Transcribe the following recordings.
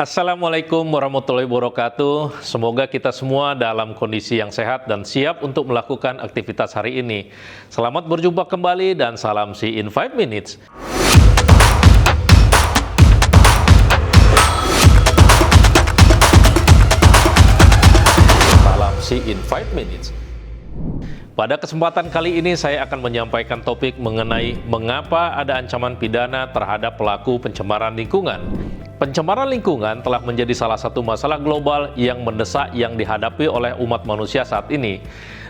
Assalamualaikum warahmatullahi wabarakatuh. Semoga kita semua dalam kondisi yang sehat dan siap untuk melakukan aktivitas hari ini. Selamat berjumpa kembali dan salam Si in 5 Minutes. Salam Si in 5 Minutes. Pada kesempatan kali ini saya akan menyampaikan topik mengenai mengapa ada ancaman pidana terhadap pelaku pencemaran lingkungan. Pencemaran lingkungan telah menjadi salah satu masalah global yang mendesak yang dihadapi oleh umat manusia saat ini.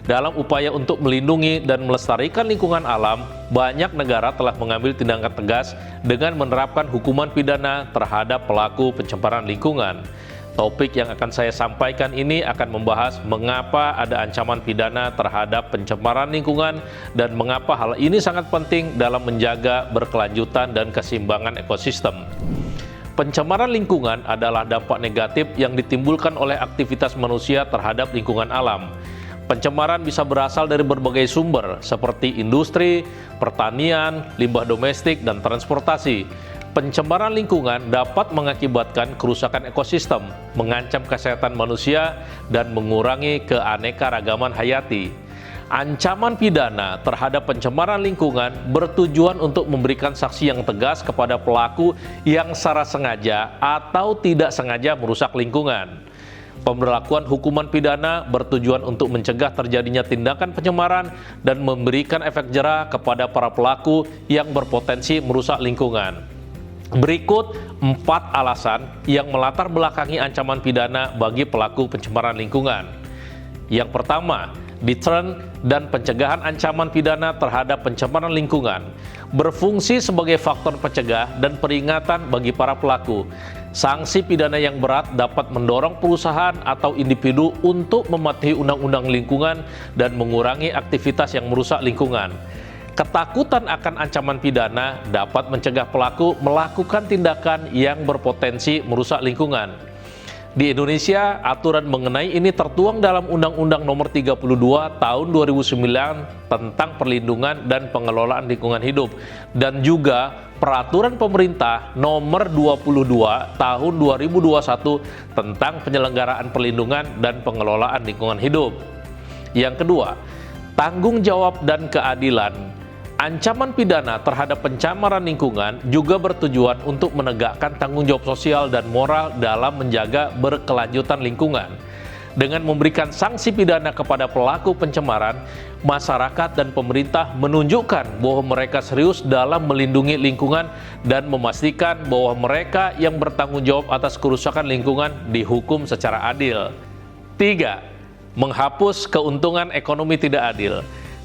Dalam upaya untuk melindungi dan melestarikan lingkungan alam, banyak negara telah mengambil tindakan tegas dengan menerapkan hukuman pidana terhadap pelaku pencemaran lingkungan. Topik yang akan saya sampaikan ini akan membahas mengapa ada ancaman pidana terhadap pencemaran lingkungan dan mengapa hal ini sangat penting dalam menjaga berkelanjutan dan keseimbangan ekosistem. Pencemaran lingkungan adalah dampak negatif yang ditimbulkan oleh aktivitas manusia terhadap lingkungan alam. Pencemaran bisa berasal dari berbagai sumber seperti industri, pertanian, limbah domestik, dan transportasi. Pencemaran lingkungan dapat mengakibatkan kerusakan ekosistem, mengancam kesehatan manusia, dan mengurangi keanekaragaman hayati. Ancaman pidana terhadap pencemaran lingkungan bertujuan untuk memberikan sanksi yang tegas kepada pelaku yang secara sengaja atau tidak sengaja merusak lingkungan. Pemberlakuan hukuman pidana bertujuan untuk mencegah terjadinya tindakan pencemaran dan memberikan efek jera kepada para pelaku yang berpotensi merusak lingkungan. Berikut 4 alasan yang melatar belakangi ancaman pidana bagi pelaku pencemaran lingkungan. Yang pertama, deterrent dan pencegahan ancaman pidana terhadap pencemaran lingkungan berfungsi sebagai faktor pencegah dan peringatan bagi para pelaku. Sanksi pidana yang berat dapat mendorong perusahaan atau individu untuk mematuhi undang-undang lingkungan dan mengurangi aktivitas yang merusak lingkungan. Ketakutan akan ancaman pidana dapat mencegah pelaku melakukan tindakan yang berpotensi merusak lingkungan. Di Indonesia, aturan mengenai ini tertuang dalam Undang-Undang Nomor 32 Tahun 2009 tentang Perlindungan dan Pengelolaan Lingkungan Hidup dan juga Peraturan Pemerintah Nomor 22 Tahun 2021 tentang Penyelenggaraan Perlindungan dan Pengelolaan Lingkungan Hidup. Yang kedua, tanggung jawab dan keadilan. Ancaman pidana terhadap pencemaran lingkungan juga bertujuan untuk menegakkan tanggung jawab sosial dan moral dalam menjaga berkelanjutan lingkungan. Dengan memberikan sanksi pidana kepada pelaku pencemaran, masyarakat dan pemerintah menunjukkan bahwa mereka serius dalam melindungi lingkungan dan memastikan bahwa mereka yang bertanggung jawab atas kerusakan lingkungan dihukum secara adil. 3. Menghapus keuntungan ekonomi tidak adil.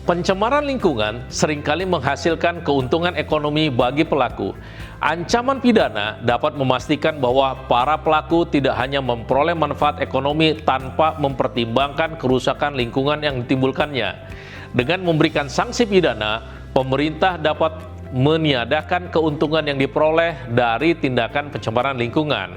Pencemaran lingkungan seringkali menghasilkan keuntungan ekonomi bagi pelaku. Ancaman pidana dapat memastikan bahwa para pelaku tidak hanya memperoleh manfaat ekonomi tanpa mempertimbangkan kerusakan lingkungan yang ditimbulkannya. Dengan memberikan sanksi pidana, pemerintah dapat meniadakan keuntungan yang diperoleh dari tindakan pencemaran lingkungan.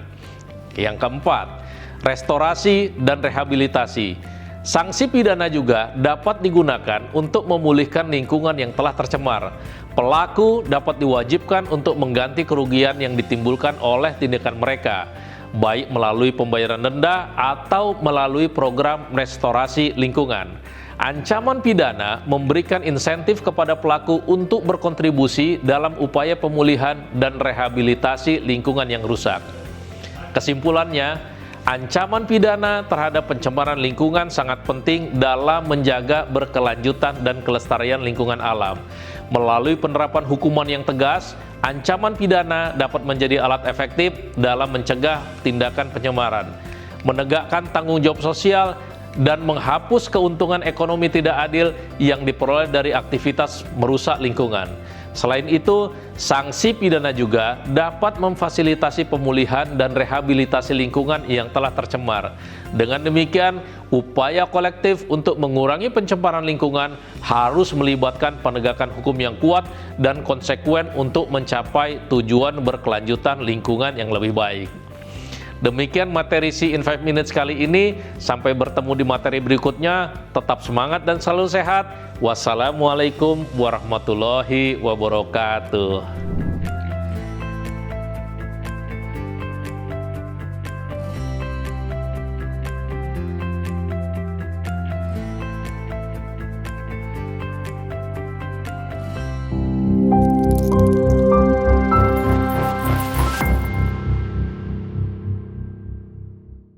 Yang keempat, restorasi dan rehabilitasi. Sanksi pidana juga dapat digunakan untuk memulihkan lingkungan yang telah tercemar. Pelaku dapat diwajibkan untuk mengganti kerugian yang ditimbulkan oleh tindakan mereka, baik melalui pembayaran denda atau melalui program restorasi lingkungan. Ancaman pidana memberikan insentif kepada pelaku untuk berkontribusi dalam upaya pemulihan dan rehabilitasi lingkungan yang rusak. Kesimpulannya, ancaman pidana terhadap pencemaran lingkungan sangat penting dalam menjaga berkelanjutan dan kelestarian lingkungan alam. Melalui penerapan hukuman yang tegas, ancaman pidana dapat menjadi alat efektif dalam mencegah tindakan pencemaran, menegakkan tanggung jawab sosial, dan menghapus keuntungan ekonomi tidak adil yang diperoleh dari aktivitas merusak lingkungan. Selain itu, sanksi pidana juga dapat memfasilitasi pemulihan dan rehabilitasi lingkungan yang telah tercemar. Dengan demikian, upaya kolektif untuk mengurangi pencemaran lingkungan harus melibatkan penegakan hukum yang kuat dan konsekuen untuk mencapai tujuan berkelanjutan lingkungan yang lebih baik. Demikian materi Si in 5 Minutes kali ini. Sampai bertemu di materi berikutnya. Tetap semangat dan selalu sehat. Wassalamualaikum warahmatullahi wabarakatuh. kasih.